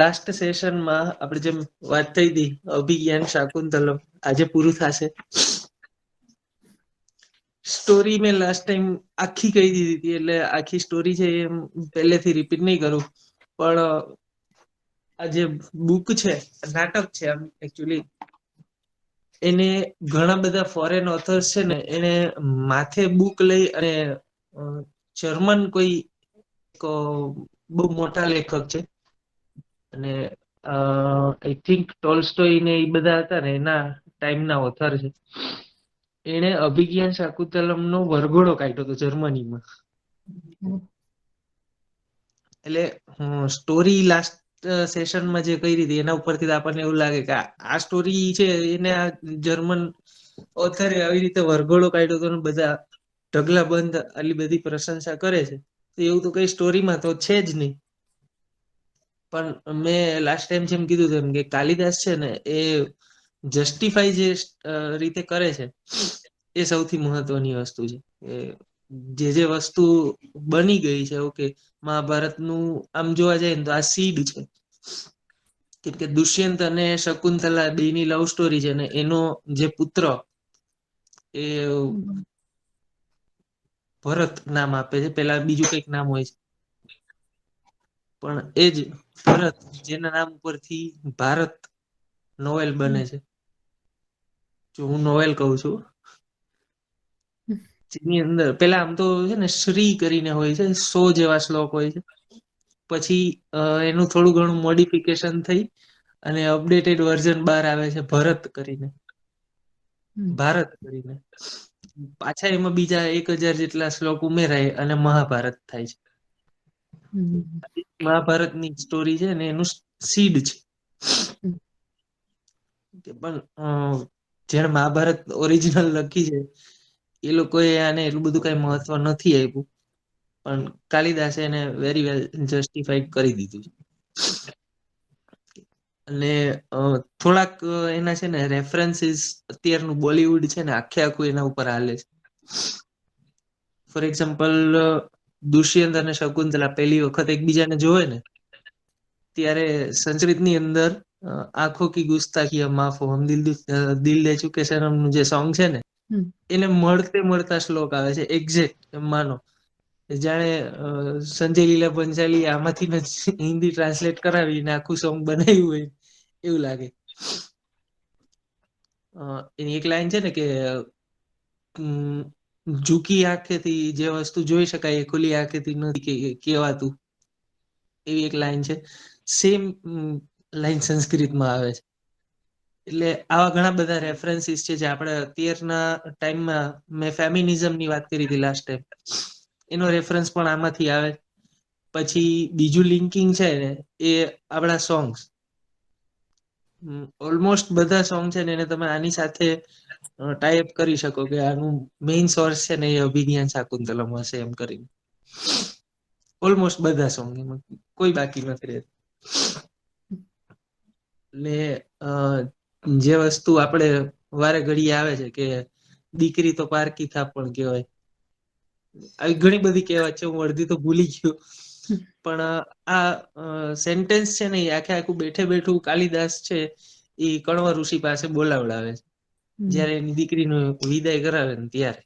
Last સેશનમાં આપણે જેમ વાત થઈ હતી અભિજ્ઞાન શાકુંતલમ આજે પૂરું થશે. સ્ટોરી મેં લાસ્ટ ટાઈમ આખી કહી દીધી હતી, એટલે આખી સ્ટોરી છે એ પહેલેથી રિપીટ નહીં કરું, પણ આ જે બુક છે, નાટક છે આમ એકચ્યુઅલી, એને ઘણા બધા ફોરેન ઓથર્સ છે ને એને માથે બુક લઈ અને જર્મન કોઈ બહુ મોટા લેખક છે અને આઈ થિંક ટોલ્સ્ટોય ને એ બધા હતા ને એના ટાઈમના ઓથર છે. એને અભિજ્ઞાન શાકુંતલમનો વરઘોડો કાઢ્યો હતો જર્મનીમાં. એટલે સ્ટોરી લાસ્ટ સેશનમાં જે કહી હતી એના ઉપરથી આપણને એવું લાગે કે આ સ્ટોરી છે એને આ જર્મન ઓથરે આવી રીતે વરઘોડો કાઢ્યો હતો ને બધા ઢગલા બંધ આટલી બધી પ્રશંસા કરે છે, તો એવું તો કઈ સ્ટોરીમાં તો છે જ નહીં. પણ મેં લાસ્ટ ટાઈમ જેમ કીધું તેમ કે કાલિદાસ છે ને એ જસ્ટિફાઈ જે રીતે કરે છે એ સૌથી મહત્વની વસ્તુ છે. જે વસ્તુ બની ગઈ છે, ઓકે, મહાભારતનું આમ જોવા જાય ને તો આ સીડ છે, કેમ કે દુષ્યંત અને શકુંતલા બેની લવ સ્ટોરી છે ને એનો જે પુત્ર એ ભરત નામ આપે છે, પેલા બીજું કઈક નામ હોય છે, પણ એ જ ભરત જેના નામ ઉપરથી ભારત નોવેલ બને છે. જો હું નોવેલ કહું છું, જેની અંદર પેલા આમ તો છે ને શ્રી કરીને હોય છે, 100 જેવા શ્લોક હોય છે, પછી એનું થોડું ઘણું મોડિફિકેશન થઈ અને અપડેટેડ વર્ઝન બહાર આવે છે ભરત કરીને, ભારત કરીને. પાછા એમાં બીજા 1000 જેટલા શ્લોક ઉમેરાય અને મહાભારત થાય છે. મહાભારતની સ્ટોરી છે ને એનું સીડ છે. પણ જેને મહાભારત ઓરિજિનલ લખી છે એ લોકોએ આને એટલું બધું કઈ મહત્વ નથી આપ્યું, પણ કાલિદાસે એને વેરી વેલ જસ્ટિફાઈડ કરી દીધું છે. અને થોડાક એના છે ને રેફરન્સીસ અત્યારનું બોલિવૂડ છે ને આખે આખું એના ઉપર હાલે છે. ફોર એક્ઝામ્પલ, દુષ્યંત અને શકુંતલા પહેલી વખત એકબીજાને જોવે ને ત્યારે સંસ્કૃતની અંદર આંખો કી ગુસ્તાખી માફ હો હમ દિલ દે ચુકે સનમનું જે સોંગ છે ને એને મળતા શ્લોક આવે છે એક્ઝેક્ટ, માનો જાણે સંજય લીલા ભંસાલી આમાંથી હિન્દી ટ્રાન્સલેટ કરાવીને આખું સોંગ બનાવ્યું હોય એવું લાગે. એની એક લાઈન છે ને કે ઝૂકી આંખેથી જે વસ્તુ જોઈ શકાય એ ખુલ્લી આંખેથી નથી કહેવાતું, એવી એક લાઈન છે. સેમ લાઈન સંસ્કૃતમાં આવે છે. એટલે આવા ઘણા બધા રેફરન્સીસ છે જે આપણે અત્યારના ટાઈમમાં, મેં ફેમિનિઝમની વાત કરી હતી લાસ્ટ ટાઈમ, એનો રેફરન્સ પણ આમાંથી આવે. પછી બીજું લિંકિંગ છે ને એ આપણા સોંગ્સ, ઓલમોસ્ટ બધા સોંગ છે ને એને તમે આની સાથે ટાઈપ કરી શકો કે આનું મેઇન સોર્સ છે ને એ અભિજ્ઞાન શાકુંતલમ હશે એમ કરીને. ઓલમોસ્ટ બધા સોંગ, એમાં કોઈ બાકી નથી રહેતું. એટલે જે વસ્તુ આપણે વારે ઘડીએ આવે છે કે દીકરી તો પારકી થાપણ કહેવાય, આવી ઘણી બધી કહેવત છે, હું અડધી તો ભૂલી ગયો, પણ આ સેન્ટેન્સ છે ને એ આખે આખું બેઠે બેઠું કાલિદાસ છે એ કણવ ઋષિ પાસે બોલાવડાવે છે જયારે એની દીકરીનો વિદાય કરાવે ને ત્યારે.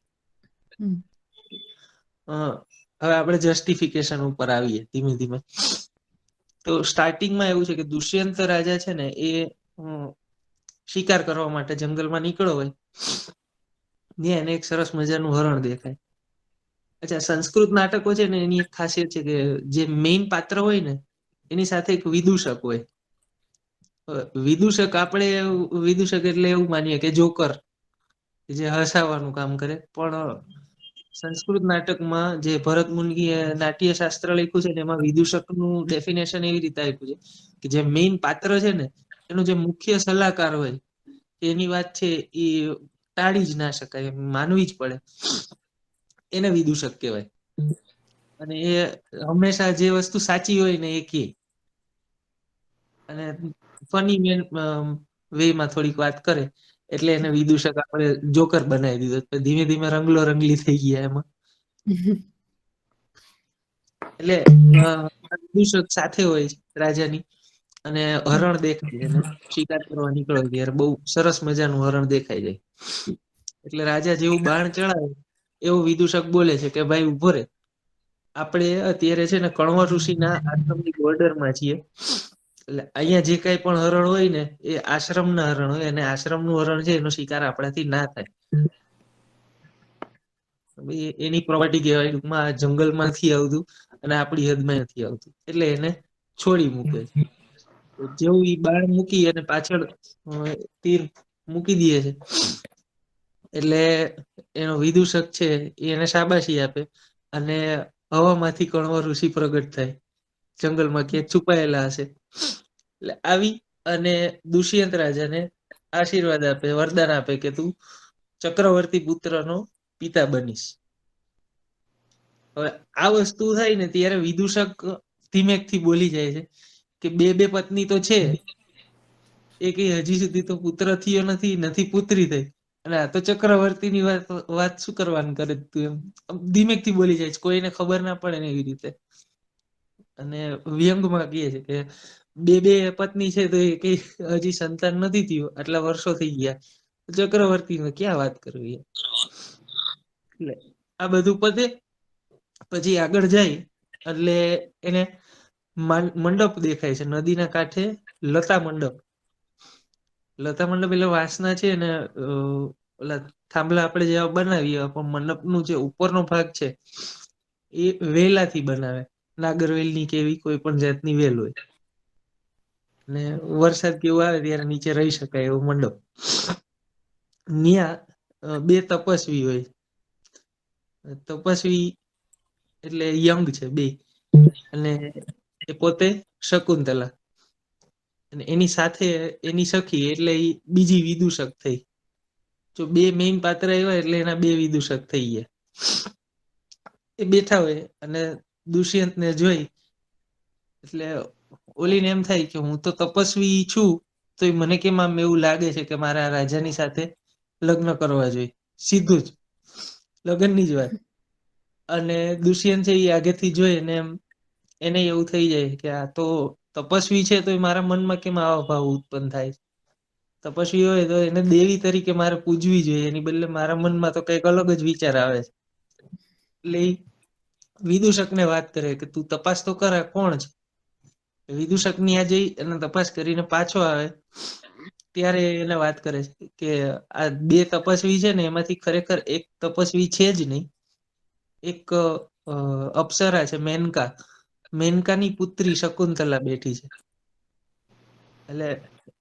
હવે આપણે જસ્ટિફિકેશન ઉપર આવીએ ધીમે ધીમે. તો સ્ટાર્ટિંગમાં એવું છે કે દુષ્યંત રાજા છે ને એ શિકાર કરવા માટે જંગલમાં નીકળ્યો હોય ને એને એક સરસ મજાનું હરણ દેખાય. અચ્છા, સંસ્કૃત નાટકો છે ને એની એક ખાસિયત છે કે જે મેઇન પાત્ર હોય ને એની સાથે એક વિદૂષક હોય. વિદૂષક એટલે એવું માનીએ કે જોકર, જે હસાવવાનું કામ કરે, પણ સંસ્કૃત નાટકમાં જે ભરત મુનિએ નાટ્ય શાસ્ત્ર લખ્યું છે ને એમાં વિદૂષકનું ડેફિનેશન એવી રીતે આપ્યું છે કે જે મેઇન પાત્ર છે ને એનો જે મુખ્ય સલાહકાર હોય એની વાત છે એ ટાળી જ ના શકાય, માનવી જ પડે, એને વિદૂષક કહેવાય. અને એ હંમેશા જે વસ્તુ સાચી હોય ને એ કે, અને ફની વેમાં થોડીક વાત કરે એટલે એને વિદૂષક આપણે જોકર બનાવી દીધો. ધીમે ધીમે રંગલો રંગલી થઈ ગયા એમાં. એટલે વિદૂષક સાથે હોય રાજાની અને હરણ દેખાય અને શિકાર કરવા નીકળો ત્યારે બહુ સરસ મજાનું હરણ દેખાઈ જાય. એટલે રાજા જેવું બાણ ચડાવે એવું વિદૂષક બોલે છે કે ભાઈ ઉભો રે, આપણે અત્યારે છે ને કણવ ઋષિના આશ્રમની બોર્ડરમાં છીએ. એટલે અહીંયા જે કઈ પણ હરણ હોય ને એ આશ્રમના હરણ હોય, અને આશ્રમનું હરણ છે એનો શિકાર આપણાથી ના થાય. એની પ્રોપર્ટી કહેવાય. ટૂંકમાં આ જંગલમાંથી આવતું અને આપણી હદમાં નથી આવતું, એટલે એને છોડી મૂકે છે. જેવું ઈ બાણ મૂકી અને પાછળ તીર મૂકી દે છે, એટલે એનો વિદૂષક છે એને શાબાશી આપે અને હવામાંથી કણવ ઋષિ પ્રગટ થાય. જંગલમાં ક્યાંક છુપાયેલા હશે. એટલે આવી અને દુષ્યંત રાજાને આશીર્વાદ આપે, વરદાન આપે કે તું ચક્રવર્તી પુત્રનો પિતા બનીશ. હવે આ વસ્તુ થાય ને ત્યારે વિદૂષક ધીમેકથી બોલી જાય છે કે બે બે પત્ની તો છે, એ કઈ હજી સુધી તો પુત્ર થયો નથી, નથી પુત્રી થઈ, અને આ તો ચક્રવર્તીની વાત શું કરવાનું કરે તું? એમ ધીમેકથી બોલી જાય છે, કોઈને ખબર ના પડે ને એવી રીતે. અને વ્યંગમાં કહે છે કે બે બે પત્ની છે તો એ કઈ હજી સંતાન નથી થયું, આટલા વર્ષો થઈ ગયા, ચક્રવર્તીને ક્યાં વાત કરવી. એટલે આ બધું પતે પછી આગળ જાય એટલે એને મંડપ દેખાય છે નદીના કાંઠે. લતા મંડપ, લતા મંડપ એટલે વાસના છે ને ઓલા થાંભલા આપણે જેવા બનાવીએ, પણ મંડપનું જે ઉપરનો ભાગ છે એ વેલાથી બનાવે. નાગરવેલની કે એવી કોઈ પણ જાતની વેલ હોય, ને વરસાદ કેવું આવે ત્યારે નીચે રહી શકાય એવો મંડપ. ન્યા બે તપસ્વી હોય. તપસ્વી એટલે યંગ છે બે, અને એ પોતે શકુંતલા, અને એની સાથે એની સખી એટલે એ બીજી વિદૂષક થઈ. જો બે મેઈન પાત્ર આવ્યા એટલે એના બે વિદૂષક થઈ ગયા. એ બેઠા હોય અને દુષ્યંતને જોઈ એટલે ઓલીને એમ થાય કે હું તો તપસ્વી છું, તો મને કેમ આમ એવું લાગે છે કે મારા રાજાની સાથે લગ્ન કરવા જોઈએ. સીધું જ લગ્નની જ વાત. અને દુષ્યંત છે એ આગેથી જોઈ ને એમ એને એવું થઈ જાય કે આ તો તપસ્વી છે, તો મારા મનમાં કેમ આવા ભાવ ઉત્પન્ન થાય. તપસ્વી હોય તો એને દેવી તરીકે મારે પૂજવી જોઈએ, એની બદલે મારા મનમાં તો કંઈક અલગ જ વિચાર આવે છે. એટલે વિદૂષકને વાત કરે કે તું તપાસ તો કર આ કોણ છે. વિદૂષક ન્યા જઈ અને તપાસ કરીને પાછો આવે ત્યારે એને વાત કરે છે કે આ બે તપસ્વી છે ને એમાંથી ખરેખર એક તપસ્વી છે જ નહીં. એક અપ્સરા છે મેનકા, મેનકાની પુત્રી શકુંતલા બેઠી છે. એટલે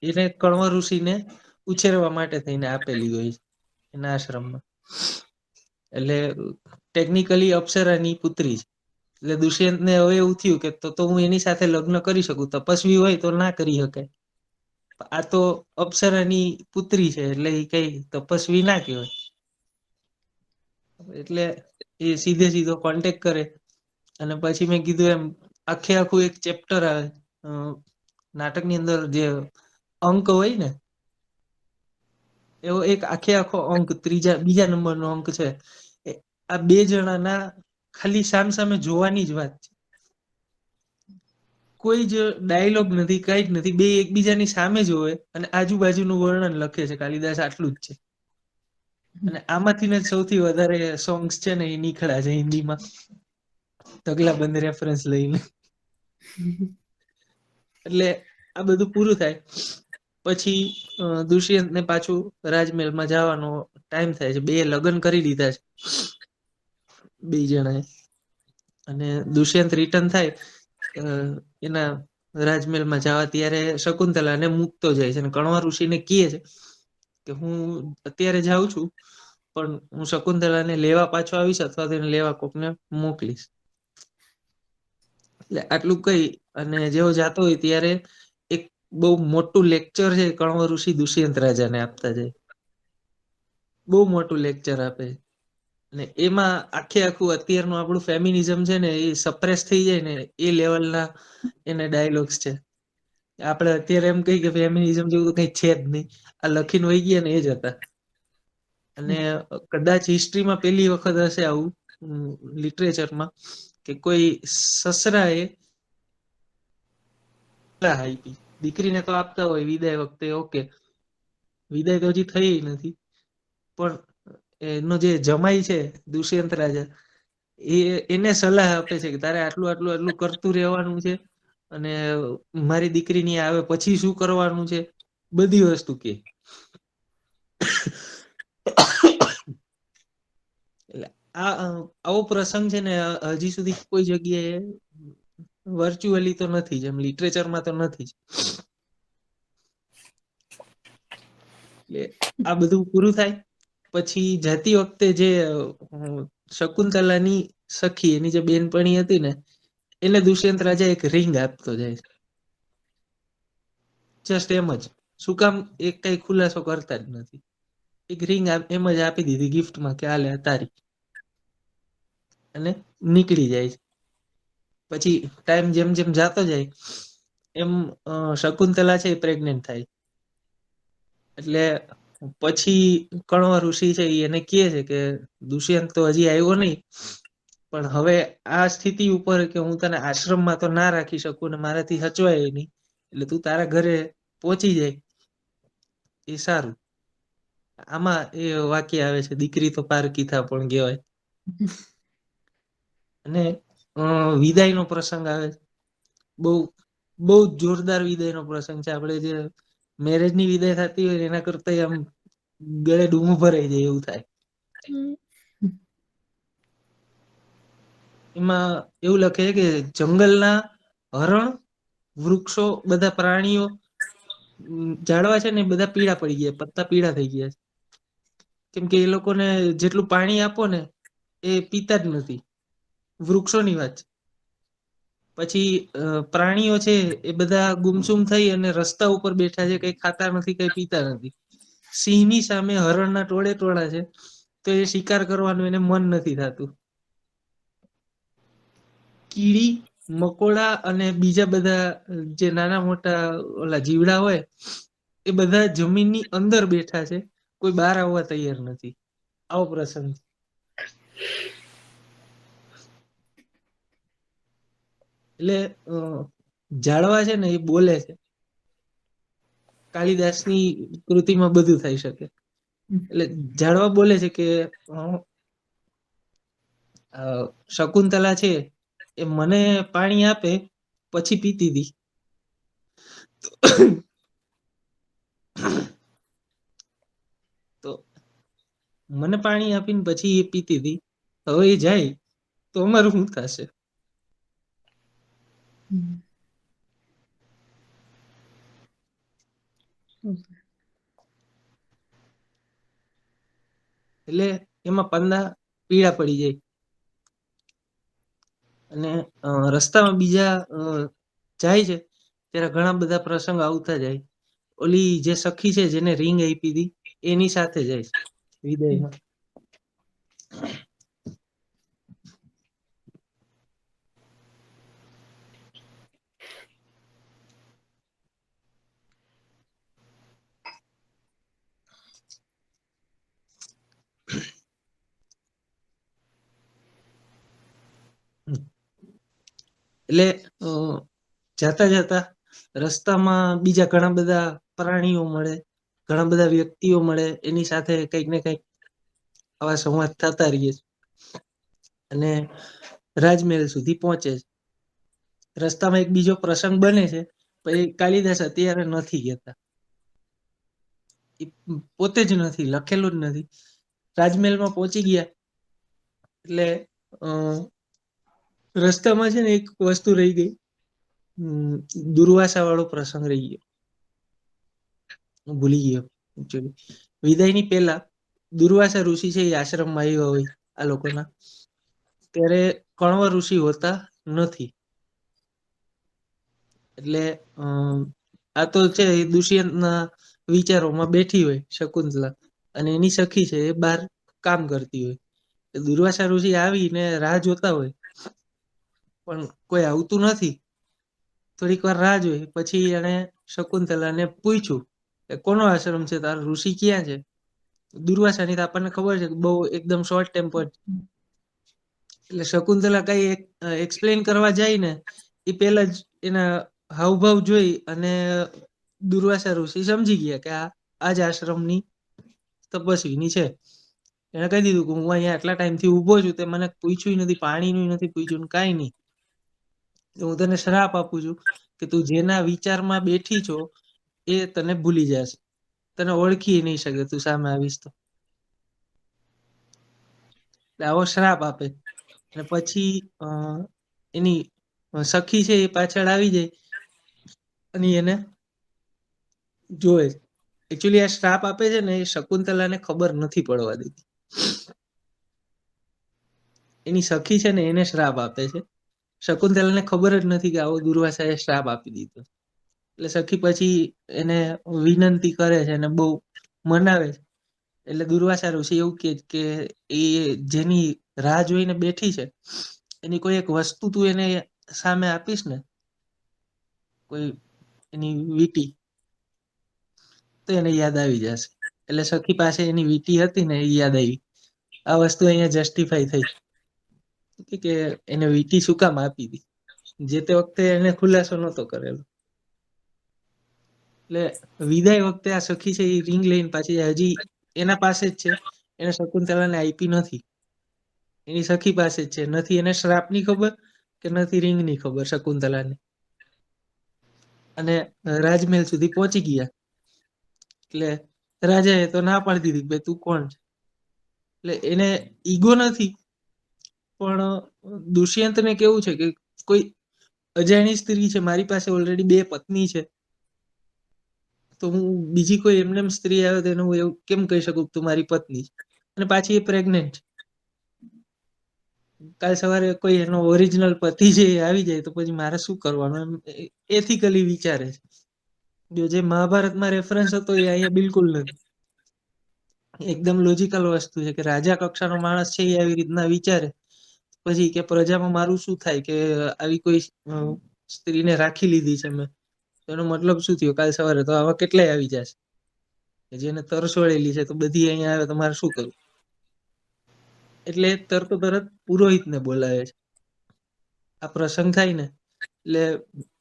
એને કણવ ઋષિને ઉછેરવા માટે થઈને આપેલી હોય છે એના આશ્રમમાં. એટલે ટેકનિકલી અપ્સરાની પુત્રી છે. એટલે દુષ્યંતને હવે એવું થયું કે તો હું એની સાથે લગ્ન કરી શકું, તપસ્વી હોય તો ના કરી શકાય. આ તો અપ્સરાની પુત્રી છે એટલે એ કઈ તપસ્વી ના કહેવાય. એટલે એ સીધે સીધો કોન્ટેક્ટ કરે. અને પછી મેં કીધું એમ આખે આખું એક ચેપ્ટર આવે નાટકની અંદર જે અંક હોય ને એવો એક આખે આખો અંક બીજા નંબરનો અંક છે. આ બે જણાના ખાલી સામસામે જોવાની જ વાત છે. કોઈ જ ડાયલોગ નથી, કઈ જ નથી, બે એકબીજાની સામે જોવે અને આજુબાજુનું વર્ણન લખે છે. કાલિદાસ આટલું જ છે. અને આમાંથીને જ સૌથી વધારે સોંગ્સ છે ને એ નીકળ્યા છે હિન્દીમાં. ઢગલાબંધ રેફરન્સ લઈને. એટલે આ બધું પૂરું થાય પછી દુષ્યંતને પાછું રાજમહેલમાં જવાનો ટાઈમ થાય છે. બે લગ્ન કરી દીધા છે બે જણાએ. અને દુષ્યંત રિટર્ન થાય એના રાજમહેલમાં જવા ત્યારે શકુંતલાને મૂકતો જાય છે અને કણવ ઋષિને કહે છે કે હું અત્યારે જાઉં છું, પણ હું શકુંતલાને લેવા પાછો આવીશ અથવા તેને લેવા કોકને મોકલીશ. એટલે આટલું કઈ અને જેવો જાતો હોય ત્યારે એક બહુ મોટું લેક્ચર છે કણવ ઋષિ દુષ્યંત રાજાને આપતા જાય. બહુ મોટું લેક્ચર આપે. અને એમાં આખે આખું અત્યારનું આપણું ફેમિનિઝમ છે ને એ સપ્રેસ થઈ જાય ને એ લેવલના એને ડાયલોગ્સ છે. આપડે અત્યારે એમ કઈ કે ફેમિનિઝમ જેવું તો કઈ છે જ નહીં. આ લખીને વહી ગયા ને એ જ હતા. અને કદાચ હિસ્ટ્રીમાં પેલી વખત હશે આવું લિટરેચરમાં કે કોઈ સસરા એ આપી. દીકરીને તો આપતા હોય વિદાય વખતે, ઓકે, વિદાય તો હજી થઈ નથી, પણ એનો જે જમાઈ છે દુષ્યંત રાજા, એને સલાહ આપે છે કે તારે આટલું આટલું આટલું કરતું રહેવાનું છે, અને મારી દીકરીની આવે પછી શું કરવાનું છે, બધી વસ્તુ કે. એટલે આવો પ્રસંગ છે ને હજી સુધી કોઈ જગ્યાએ વર્ચ્યુઅલી તો નથી જ, એમ લિટરેચરમાં તો નથી જ. એટલે આ બધું પૂરું થાય પછી જતી વખતે જે શકુંતલાની સખી, એની જે બેનપણી હતી ને, એને દુષ્યંત રાજા એક રિંગ આપતો જાય. જસ્ટ એમ જ, શું કામ એક કઈ ખુલાસો કરતા જ નથી, એક રિંગ એમ જ આપી દીધી ગિફ્ટમાં કે આ લે તારી, અને નીકળી જાય છે. પછી ટાઈમ જેમ જેમ જાતો જાય એમ શકુંતલા છે એ પ્રેગ્નેન્ટ થાય. એટલે પછી કણવ ઋષિ છે એને કહે છે કે દુષ્યંત તો હજી આવ્યો નહીં, પણ હવે આ સ્થિતિ ઉપર કે હું તને આશ્રમમાં તો ના રાખી શકું ને મારાથી હચવાય નહીં, એટલે તું તારા ઘરે પહોંચી જાય એ સારું. આમાં એ વાક્ય આવે છે, દીકરી તો પારકી થા પણ કહેવાય. અને વિદાયનો પ્રસંગ આવે છે, બહુ બહુ જોરદાર વિદાયનો પ્રસંગ છે. આપણે જે મેરેજની વિદાય થતી હોય એના કરતા આમ ગળે ડૂમું ભરાઈ જાય એવું થાય. એમાં એવું લખે કે જંગલના હરણ, વૃક્ષો, બધા પ્રાણીઓ, ઝાડવા છે ને બધા પીળા પડી ગયા, પત્તા પીળા થઈ ગયા છે, કેમ કે એ લોકોને જેટલું પાણી આપો ને એ પીતા જ નથી. વૃક્ષોની વાત છે. પછી પ્રાણીઓ છે એ બધા ગુમસુમ થઈ અને રસ્તા ઉપર બેઠા છે, કઈ ખાતા નથી, કઈ પીતા નથી. સિંહની સામે હરણના ટોળે ટોળા છે, તો એ શિકાર કરવાનું એને મન નથી થતું. કીડી, મકોડા અને બીજા બધા જે નાના મોટા ઓલા જીવડા હોય એ બધા જમીનની અંદર બેઠા છે, કોઈ બહાર આવવા તૈયાર નથી. આવો પ્રસંગ. એટલે ઝાડવા છે ને એ બોલે છે. કાલિદાસની કૃતિમાં બધું થઈ શકે. એટલે ઝાડવા બોલે છે કે શકુંતલા છે એ મને પાણી આપે પછી પીતી હતી. તો મને પાણી આપીને પછી એ પીતી હતી, હવે એ જાય તો અમારું શું થશે? એટલે એમાં પાંદા પીળા પડી જાય. અને રસ્તામાં બીજા જાય છે ત્યારે ઘણા બધા પ્રસંગ આવતા જાય. ઓલી જે સખી છે જેને રિંગ આપી હતી એની સાથે જાય છે વિદાયમાં. એટલે જાતા જતા રસ્તામાં બીજા ઘણા બધા પ્રાણીઓ મળે, ઘણા બધા વ્યક્તિઓ મળે, એની સાથે કંઈક ને કંઈક આવા સંવાદ થતા રહીએ અને રાજમહેલ સુધી પહોંચે છે. રસ્તામાં એક બીજો પ્રસંગ બને છે, પણ એ કાલિદાસ અત્યારે નથી કહેતા. પોતે જ નથી લખેલું જ નથી. રાજમહેલમાં પહોંચી ગયા એટલે રસ્તામાં છે ને એક વસ્તુ રહી ગઈ, દુર્વાસા વાળો પ્રસંગ રહી ગયો. હું ભૂલી ગયો એકચ્યુઅલી. વિદાયની પહેલા દુર્વાસા ઋષિ છે એ આશ્રમમાં આવ્યા હોય આ લોકોના, ત્યારે કણવ ઋષિ હોતા નથી. એટલે આ તો છે દુષ્યંતના વિચારોમાં બેઠી હોય શકુંતલા, અને એની સખી છે એ બહાર કામ કરતી હોય. દુર્વાસા ઋષિ આવીને રાહ જોતા હોય, પણ કોઈ આવતું નથી. થોડીક વાર રાહ જોઈ પછી એને શકુંતલાને પૂછ્યું કે કોનો આશ્રમ છે, તારો ઋષિ ક્યાં છે? દુર્વાસાની તો આપણને ખબર છે કે બહુ એકદમ શોર્ટ ટેમ્પર. એટલે શકુંતલા કઈ એક્સપ્લેન કરવા જાય ને એ પેલા જ એના હાવભાવ જોઈ અને દુર્વાસા ઋષિ સમજી ગયા કે આ જ આશ્રમની તપસ્વીની છે. એને કહી દીધું કે હું અહીંયા આટલા ટાઈમથી ઊભો છું, તે મને પૂછ્યું નથી, પાણીનું નથી પૂછ્યું, કાંઈ નહીં. હું તને શ્રાપ આપું છું કે તું જેના વિચારમાં બેઠી છો એ તને ભૂલી જશે, તને ઓળખી નહીં શકે તું સામે આવીશ તો. આવો શ્રાપ આપે. અને પછી એની સખી છે એ પાછળ આવી જાય અને એને જોવે. એકચ્યુઅલી આ શ્રાપ આપે છે ને એ શકુંતલાને ખબર નથી પડવા દેતી. એની સખી છે ને એને શ્રાપ આપે છે. શકુંતલાને ખબર જ નથી કે આવો દુર્વાસાએ શ્રાપ આપી દીધો. એટલે સખી પછી એને વિનંતી કરે છે અને બહુ મનાવે છે. એટલે દુર્વાસા ઋષિ એવું કે એ જેની રાહ જોઈને બેઠી છે એની કોઈ એક વસ્તુ તું એને સામે આપીશ ને, કોઈ એની વીટી, તો એને યાદ આવી જશે. એટલે સખી પાસે એની વીટી હતી ને એ યાદ આવી. આ વસ્તુ અહીંયા જસ્ટિફાઈ થઈ કે એને વીટી શું કામ આપી હતી. જે તે વખતે એને ખુલાસો નહોતો કરેલો. એટલે વિદાય વખતે આ સખી છે એ રિંગ લઈને પાછી હજી એના પાસે જ છે. એને શકુંતલાને આપી નથી. એની સખી પાસે જ છે. નથી એને શ્રાપની ખબર કે નથી રિંગની ખબર શકુંતલાને. અને રાજમહેલ સુધી પહોંચી ગયા. એટલે રાજાએ તો ના પાડી દીધી કે ભાઈ તું કોણ છે. એટલે એને ઈગો નથી, પણ દુષ્યંતને કેવું છે કે કોઈ અજાણી સ્ત્રી છે, મારી પાસે ઓલરેડી 2 પત્ની છે, તો હું બીજી કોઈ એમને સ્ત્રી આવે તો એને હું એવું કેમ કહી શકું કે તું મારી પત્ની છે. અને પાછી એ પ્રેગ્નેન્ટ છે. કાલ સવારે કોઈ એનો ઓરિજિનલ પતિ છે એ આવી જાય તો પછી મારે શું કરવાનું, એમ એથિકલી વિચારે છે. જો જે મહાભારતમાં રેફરન્સ હતો એ અહીંયા બિલકુલ નથી. એકદમ લોજિકલ વસ્તુ છે કે રાજા કક્ષાનો માણસ છે એ આવી રીતના વિચારે પછી કે પ્રજામાં મારું શું થાય કે આવી કોઈ સ્ત્રીને રાખી લીધી છે મેં, એનો મતલબ શું થયો? કાલ સવારે તો આવા કેટલાય આવી જશે કે જેને તરસ વળેલી છે તો બધી અહીંયા આવે તો મારે શું કરવું? એટલે તરત પુરોહિતને બોલાવે છે. આ પ્રસંગ થાય ને એટલે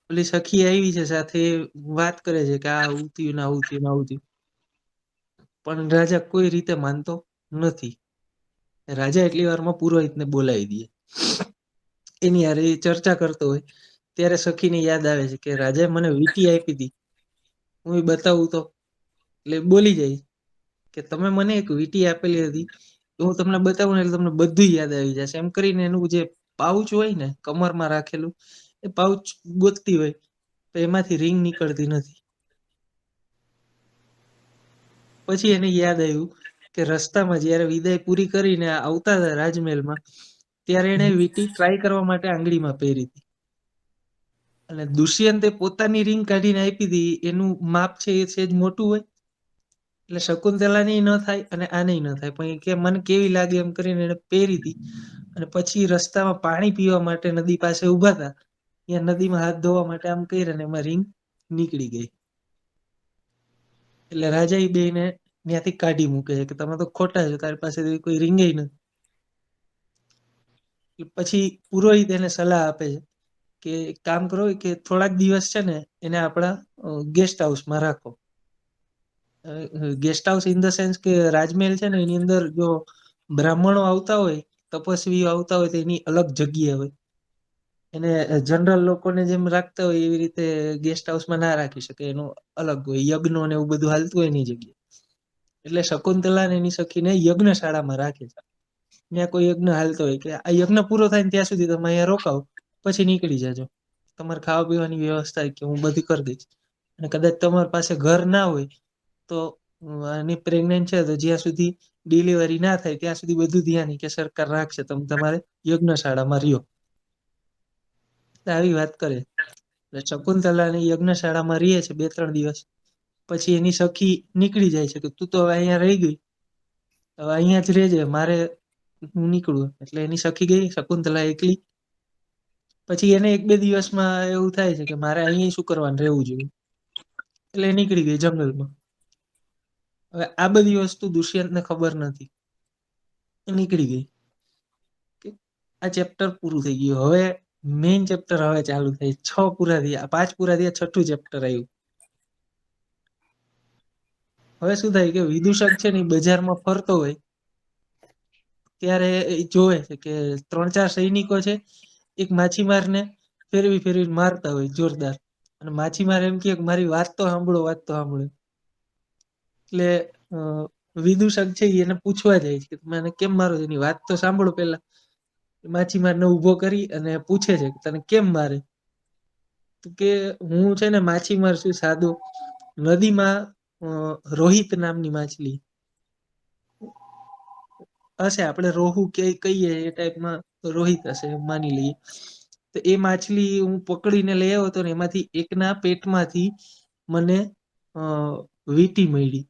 પેલી સખી આવી છે સાથે વાત કરે છે કે આ આવું થયું ને આવું થયું ને આવું થયું. પણ રાજા કોઈ રીતે માનતો નથી. રાજા એટલી વારમાં પુરોહિતને બોલાવી દે. એની હારે ચર્ચા કરતો હોય ત્યારે સખીને યાદ આવે છે કે રાજાએ મને વીંટી આપી હતી, હું એ બતાવું તો? એટલે બોલી જાય કે તમે મને એક વીંટી આપેલી હતી, હું તમને બતાવું ને એટલે તમને બધું યાદ આવી જશે. એમ કરીને એનું જે પાઉચ હોય ને કમરમાં રાખેલું, એ પાઉચ ગોતતી હોય તો એમાંથી રિંગ નીકળતી નથી. પછી એને યાદ આવ્યું કે રસ્તામાં જયારે વિદાય પૂરી કરીને આવતા હતા રાજમહેલમાં, ત્યારે એને વીંટી ટ્રાય કરવા માટે આંગળીમાં પહેરી હતી. અને દુષ્યંતે પોતાની રિંગ કાઢીને આપી હતી, એનું માપ છે એ સેજ મોટું હોય એટલે શકુંતલાની ન થાય અને આનેય ન થાય, પણ કે મને કેવી લાગે એમ કરીને એને પહેરી હતી. અને પછી રસ્તામાં પાણી પીવા માટે નદી પાસે ઉભા હતા, ત્યાં નદીમાં હાથ ધોવા માટે આમ કર્યું ને એમાં રિંગ નીકળી ગઈ. એટલે રાજા એ બેયને ત્યાંથી કાઢી મૂકે છે કે તમે તો ખોટા છો, તારી પાસે કોઈ રિંગે નથી. પછી પુરોહિત એને સલાહ આપે છે કે એક કામ કરો કે થોડાક દિવસ છે ને એને આપણા ગેસ્ટ હાઉસમાં રાખો. Guest house in the sense કે રાજમહેલ છે ને એની અંદર જો બ્રાહ્મણો આવતા હોય, તપસ્વીઓ આવતા હોય તો એની અલગ જગ્યા હોય. એને જનરલ લોકોને જેમ રાખતા હોય એવી રીતે ગેસ્ટ હાઉસમાં ના રાખી શકે, એનું અલગ હોય. યજ્ઞ ને એવું બધું હાલતું હોય એની જગ્યાએ. એટલે શકુંતલા ને એની સખીને યજ્ઞશાળામાં રાખે છે. ત્યાં કોઈ યજ્ઞ હાલતો હોય કે આ યજ્ઞ પૂરો થાય ને ત્યાં સુધી તમે અહીંયા રોકાવ, પછી નીકળી જજો. તમારે ખાવા પીવાની વ્યવસ્થા કે હું બધી કરી દઈશ. અને કદાચ તમારી પાસે ઘર ના હોય તો આની પ્રેગ્નેન્ટ છે તો જ્યાં સુધી ડિલિવરી ના થાય ત્યાં સુધી બધું ધ્યાન કે સરકાર રાખશે, તમે તમારે યજ્ઞશાળામાં રહ્યો. આવી વાત કરે. શકુંતલા ની યજ્ઞશાળામાં રહે છે 2-3 દિવસ. પછી એની સખી નીકળી જાય છે કે તું તો હવે અહીંયા રહી ગઈ, હવે અહીંયા જ રહેજે, મારે હું નીકળું. એટલે એની સખી ગઈ, શકુંતલા એકલી. પછી એને 1-2 દિવસમાં એવું થાય છે કે મારે અહીંયા શું કરવાનું, રહેવું જોઈએ. એટલે એ નીકળી ગઈ જંગલમાં. હવે આ બધી વસ્તુ દુષ્યંતને ખબર નથી, એ નીકળી ગઈ. આ ચેપ્ટર પૂરું થઈ ગયું. હવે મેઇન ચેપ્ટર હવે ચાલુ થાય. 6 પૂરા થયા, 5 પૂરા થયા, 6થું ચેપ્ટર આવ્યું. હવે શું થાય કે વિદૂષક છે ને ઈ બજારમાં ફરતો હોય ત્યારે એ જોવે છે કે 3-4 સૈનિકો છે, એક માછીમારને ફેરવી ફેરવીને મારતા હોય જોરદાર. અને માછીમાર એમ કહે કે મારી વાત તો સાંભળો, વાત તો સાંભળો. એટલે અ, વિદૂષક છે ઈ એને પૂછવા જાય છે કે તમે આને કેમ મારો છો? એની વાત તો સાંભળો પહેલા. માછીમારને ઊભો કરી અને પૂછે છે કે તને કેમ મારે? તો કે હું છે ને માછીમાર છું સાદો. નદીમાં અ, રોહિત નામની માછલી હશે, આપણે રોહુ કે કહીએ એ ટાઈપમાં રોહિત હશે એમ માની લઈએ. તો એ માછલી હું પકડીને લઈ આવ્યો હતો ને એમાંથી એકના પેટમાંથી મને અ, વીંટી મળી.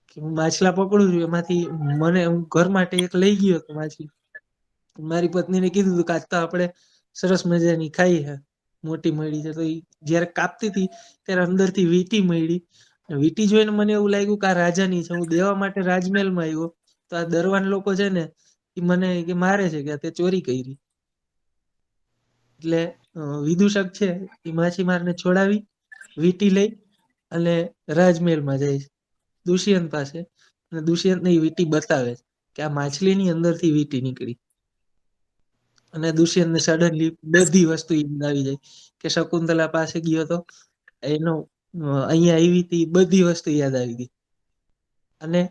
કે હું માછલા પકડું છું એમાંથી મને, હું ઘર માટે એક લઈ ગયો હતો માછલી. મારી પત્નીને કીધું હતું કે આજ તો આપણે સરસ મજાની ખાઈ છે, મોટી મળી છે. તો ઈ જ્યારે કાપતી હતી ત્યારે અંદરથી વીંટી મળી. વીંટી જોઈને મને એવું લાગ્યું કે આ રાજાની છે. હું દેવા માટે રાજમહેલમાં આવ્યો તો આ દરવાન લોકો છે ને ઈ મને કે મારે છે કે તે ચોરી કરી. એટલે વિદૂષક છે એ માછીમારને છોડાવી વીંટી લઈ અને રાજમહેલમાં જાય છે દુષ્યંત પાસે. અને દુષ્યંતને ઈ વીંટી બતાવે છે કે આ માછલીની અંદરથી વીંટી નીકળી. અને દુષ્યંતને સડનલી બધી વસ્તુ યાદ આવી જાય કે શકુંતલા પાસે ગયો તો એનો અહીંયા આવી હતી, બધી વસ્તુ યાદ આવી ગઈ. અને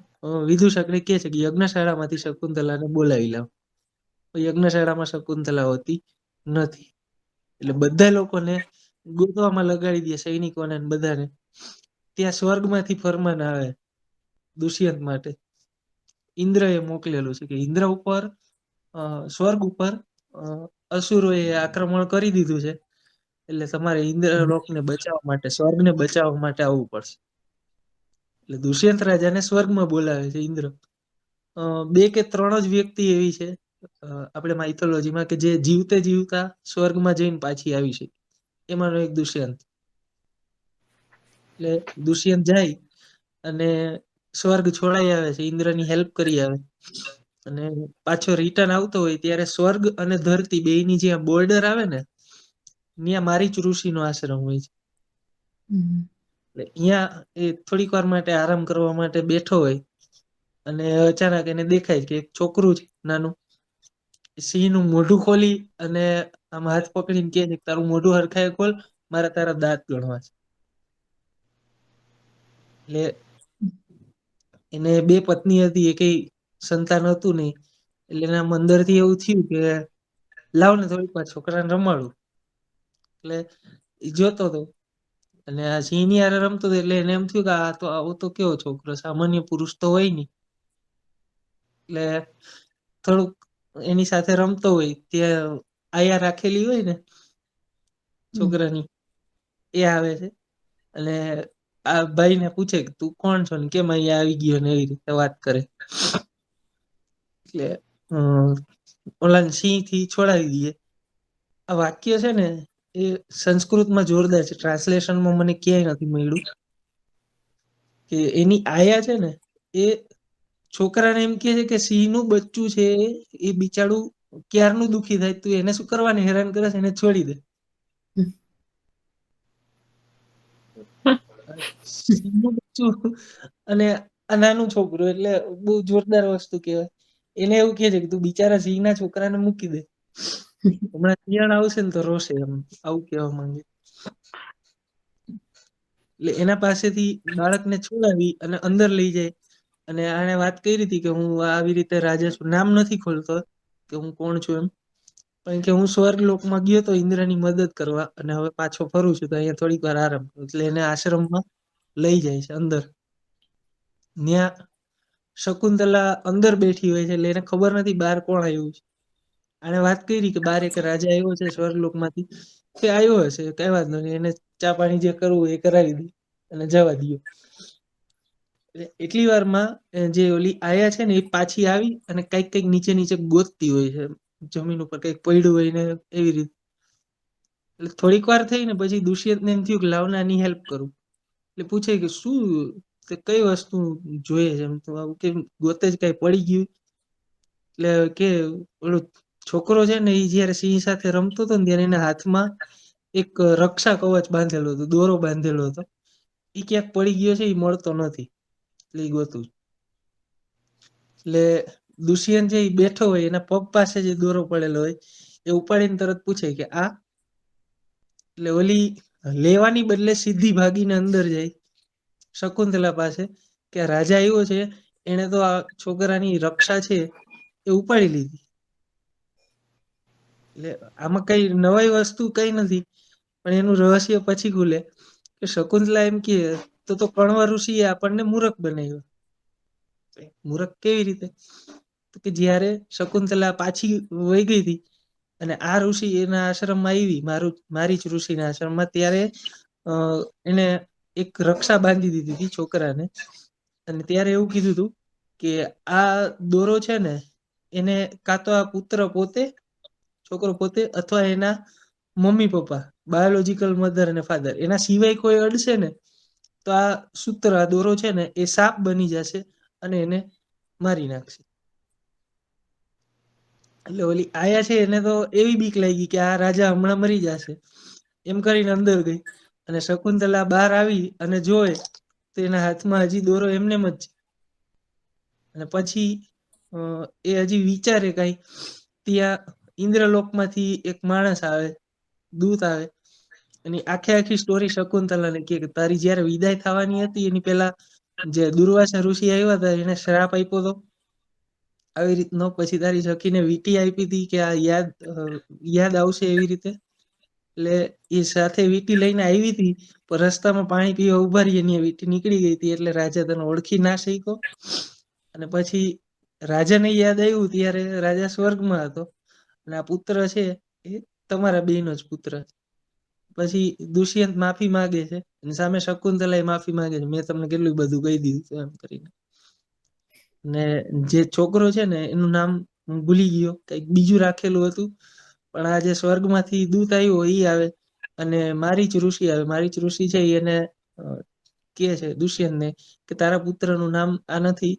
વિદૂષકને કહે છે કે યજ્ઞશાળામાંથી શકુંતલાને બોલાવી લાવ. યજ્ઞશાળામાં શકુંતલા હોતી નથી. એટલે બધા લોકોને ગોતવામાં લગાડી દે, સૈનિકોને ને બધાને. ત્યાં સ્વર્ગમાંથી ફરમાન આવે દુષ્યંત માટે. ઇન્દ્રએ મોકલેલું છે કે ઇન્દ્ર ઉપર, સ્વર્ગ ઉપર અસુરોએ આક્રમણ કરી દીધું છે. એટલે તમારે ઇન્દ્રલોકને બચાવવા માટે, સ્વર્ગને બચાવવા માટે આવવું પડશે. એટલે દુષ્યંત રાજાને સ્વર્ગમાં બોલાવે છે ઇન્દ્ર. 2 કે 3 જ વ્યક્તિ એવી છે આપણે માઇથોલોજીમાં કે જે જીવતે જીવતા સ્વર્ગમાં જઈને પાછી આવી છે. એમાંનો એક દુષ્યંત. એટલે દુષ્યંત જાય અને સ્વર્ગ છોડાઈ આવે છે, ઇન્દ્રની હેલ્પ કરી આવે. અને પાછો રિટર્ન આવતો હોય ત્યારે સ્વર્ગ અને ધરતી બેયની જ્યાં બોર્ડર આવે ને ત્યાં મારીચ ઋષિનો આશ્રમ હોય છે. એટલે અહીંયા એ થોડીક વાર માટે આરામ કરવા માટે બેઠો હોય અને અચાનક એને દેખાય કે એક છોકરું છે નાનું. સિંહનું મોઢું ખોલી અને આમ હાથ પકડીને કહે છે કે તારું મોઢું હરખાય ખોલ, મારે તારા દાંત ગણવા છે. એટલે એને 2 પત્ની હતી, એકેય સંતાન હતું નહીં. એટલે એના આમ અંદરથી એવું થયું કે લાવ ને થોડીક વાર છોકરાને રમાડું. એટલે ઈ જોતો હતો અને આ સિંહની હારે રમતો હતો એટલે એને એમ થયું કે આ તો આવો તો કેવો છોકરો, સામાન્ય પુરુષ તો હોય નહીં. એટલે થોડુંક એની સાથે રમતો હોય ત્યાં આયા રાખેલી હોય ને છોકરાની, એ આવે છે. અને આ ભાઈને પૂછે કે તું કોણ છો ને કેમ અહીંયા આવી ગયો ને એવી રીતે વાત કરે. એટલે ઓલા સિંહથી છોડાવી દઈએ. આ વાક્ય છે ને એ સંસ્કૃતમાં જોરદાર છે, ટ્રાન્સલેશનમાં મને ક્યાંય નથી મળ્યું. કે એની આયા છે ને એ છોકરાને એમ કહે છે કે સિંહનું બચ્ચું છે એ બિચારું ક્યારનું દુખી થાય, તું એને શું કરવાને હેરાન કરે છે, એને છોડી દે. સિંહનું બચ્ચું અને આ નાનું છોકરું એટલે બહુ જોરદાર વસ્તુ કહેવાય. એને એવું કહે છે કે તું બિચારા સિંહના છોકરાને મૂકી દે, હમણાં શિયાળ આવશે ને તો રોશે, એમ આવું કહેવા માંગે. એટલે એના પાસેથી બાળકને છોડાવી અને અંદર લઈ જાય. અને આણે વાત કરી હતી કે હું આવી રીતે રાજા છું, નામ નથી ખોલતો કે હું કોણ છું એમ, પણ કે હું સ્વર્ગ લોકમાં ગયો તો ઇન્દ્રની મદદ કરવા અને હવે પાછો ફરું છું તો અહીંયા થોડીક વાર આરામ કરું. એટલે એને આશ્રમમાં લઈ જાય છે અંદર. ત્યાં શકુંતલા અંદર બેઠી હોય છે એટલે એને ખબર નથી બહાર કોણ આવ્યું છે. આણે વાત કરી કે બહાર એક રાજા આવ્યો છે સ્વર્ગલોકમાંથી, તે આવ્યો હશે કઈ વાંધો નહીં, એને ચા પાણી જે કરવું હોય એ કરાવી દે અને જવા દયો. એટલી વારમાં જે ઓલી આયા છે ને એ પાછી આવી અને કઈક નીચે નીચે ગોતતી હોય છે, જમીન ઉપર કઈક પડ્યું હોય ને એવી રીતે. એટલે થોડીક વાર થઈ ને પછી દુષ્યંતને એમ થયું કે લાવ ને આની હેલ્પ કરું. એટલે પૂછે કે શું, તે કઈ વસ્તુ જોઈએ છે, એમ તો આવું કે ગોતે જ કઈ પડી ગયું. એટલે કે ઓલું છોકરો છે ને એ જયારે સિંહ સાથે રમતો હતો ને ત્યારે એના હાથમાં એક રક્ષા કવચ બાંધેલો હતો, દોરો બાંધેલો હતો. એ ક્યાંક પડી ગયો છે, એ મળતો નથી. એટલે ઈ ગોતું. એટલે દુષ્યંત જે ઈ બેઠો હોય એના પગ પાસે જે દોરો પડેલો હોય એ ઉપાડીને તરત પૂછે કે આ? એટલે ઓલી લેવાની બદલે સીધી ભાગીને અંદર જાય શકુંતલા પાસે કે રાજા આવ્યો છે, એને તો આ છોકરાની રક્ષા છે એ ઉપાડી લીધી. એટલે આમાં કઈ નવાઈ વસ્તુ કઈ નથી, પણ એનું રહસ્ય પછી ખુલે કે શકુંતલા એમ કે તો કણવા ઋષિએ આપણને મૂરખ બનાવ્યો. મૂરખ કેવી રીતે? તો કે જ્યારે શકુંતલા પાછી વહી ગઈ હતી અને આ ઋષિ એના આશ્રમમાં આવી, મારી જ ઋષિના આશ્રમમાં, ત્યારે એને એક રક્ષા બાંધી દીધી હતી છોકરાને. અને ત્યારે એવું કીધું હતું કે આ દોરો છે ને એને કાં તો આ પુત્ર પોતે, છોકરો પોતે, અથવા એના મમ્મી પપ્પા, બાયોલોજીકલ મધર અને ફાધર, એના સિવાય કોઈ અડશે ને તો આ સૂત્ર, આ દોરો છે ને એ સાપ બની જશે અને એને મારી નાખશે. એટલે ઓલી આયા છે એને તો એવી બીક લાગી કે આ રાજા હમણાં મરી જશે, એમ કરીને અંદર ગઈ. અને શકુંતલા બહાર આવી અને જોવે તો એના હાથમાં હજી દોરો એમનેમ જ છે. અને પછી એ હજી વિચારે કઈ, ત્યાં ઇન્દ્રલોકમાંથી એક માણસ આવે, દૂત આવે, અને આખી સ્ટોરી શકુંતલાને કે તારી જયારે વિદાય થવાની હતી એની પેલા જે દુર્વાસા ઋષિ આવ્યા હતા એને શ્રાપ આપ્યો હતો આવી રીતનો, પછી તારી સખીને વીંટી આપી હતી કે આ યાદ આવશે એવી રીતે. એટલે એ સાથે વીંટી લઈને આવી હતી, પણ રસ્તામાં પાણી પીવા ઉભા રહી એની વીંટી નીકળી ગઈ હતી, એટલે રાજા તને ઓળખી ના શક્યો. અને પછી રાજાને યાદ આવ્યું ત્યારે રાજા સ્વર્ગમાં હતો અને આ પુત્ર છે એ તમારા બેયનો જ પુત્ર. પછી દુષ્યંત માફી માંગે છે અને સામે શકુંતલા માફી માંગે છે, મેં તમને કેટલું બધું કહી દીધું એમ કરીને. ને જે છોકરો છે ને એનું નામ હું ભૂલી ગયો, કઈક બીજું રાખેલું હતું, પણ આ જે સ્વર્ગમાંથી દૂત આવ્યો એ આવે અને મારી જ ઋષિ આવે. મારી જ ઋષિ છે એને કહે છે દુષ્યંતને કે તારા પુત્રનું નામ આ નથી,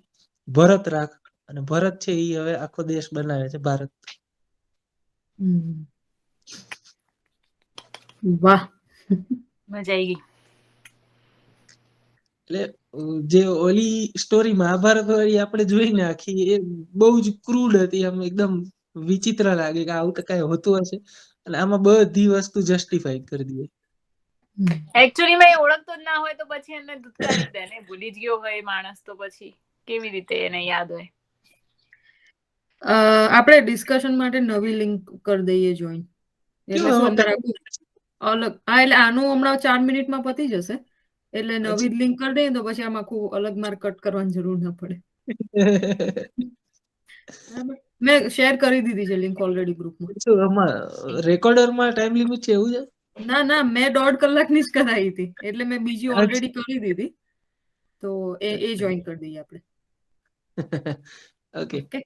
ભરત રાખ. અને ભરત છે એ હવે આખો દેશ બનાવે છે, ભારત. વાહ, મજા આવી ગઈ. એટલે જે ઓલી સ્ટોરી મહાભારત વાળી આપણે જોઈને આખી, એ બહુ જ ક્રૂડ હતી, આમ એકદમ વિચિત્ર લાગે કે આવું તો કઈ હોતું હશે. અને આમાં બધી વસ્તુ જસ્ટિફાઈ કરી દે. એકચ્યુઅલી માં એ ઓળખતો જ ના હોય તો પછી એને ધુતકારી જ દે ને, ભૂલી જ ગયો હોય માણસ તો પછી કેવી રીતે એને યાદ હોય? આપણે ડિસ્કશન માટે નવી લિંક કરી દઈએ જોઈન. એટલે શું અંદર આખું અલગ, હા, એટલે આનું હમણાં 4 મિનિટમાં પતી જશે, એટલે નવી લિંક કરી દઈએ તો પછી આમાં આખું અલગ માર કટ કરવાની જરૂર ના પડે. બરાબર, મેં શેર કરી દીધી છે લિંક ઓલરેડી ગ્રુપમાં. શું આમાં રેકોર્ડરમાં ટાઈમ લિમિટ છે એવું છે? ના ના, મેં 1.5 કલાકની જ કરાવી હતી, એટલે મેં બીજી ઓલરેડી કરી દીધી, તો એ જોઈન કરી દઈએ આપણે. ઓકે. ઓકે.